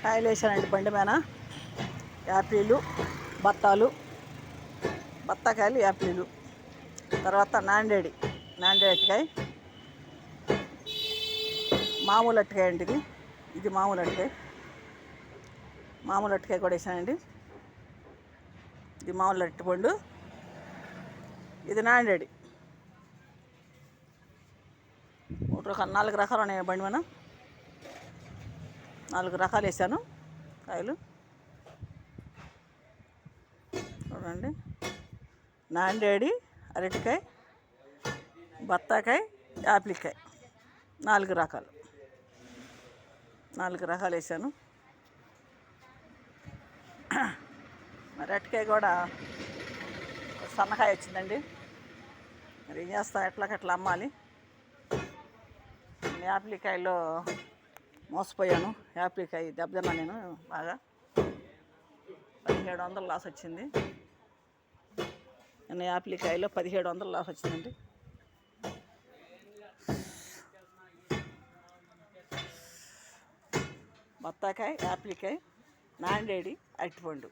కాయలు వేసానండి బండి మీద. యాపిలు, బత్తాలు, బత్తాకాయలు, యాపిలు. తర్వాత నాందేడి అరటికాయ, మామూలు అరటికాయ అండి. ఇది మామూలు అరటికాయ కూడా వేసానండి. ఇది మామూలు అరటిపండు, ఇది నాందేడి. 4 రకాలు ఉన్నాయి బండి మీద. 4 రకాలు వేసాను కాయలు. చూడండి, నాందేడి, అరటికాయ, బత్తాకాయ, యాపిల్కాయ, 4 రకాలు. 4 రకాలు వేసాను. మరి అరటికాయ కూడా సన్నకాయ వచ్చిందండి. మరి ఏం చేస్తా, ఎట్లా అమ్మాలి. యాపిల్కాయలో మోసపోయాను. యాపిల్కాయ దెబ్బతిన్నా నేను బాగా. 1700 లాస్ వచ్చింది. నేను యాపిల్కాయలో 1700 లాస్ వచ్చిందండి. బత్తాకాయ, యాపిల్కాయ, నాందేడి, అరటిపండు.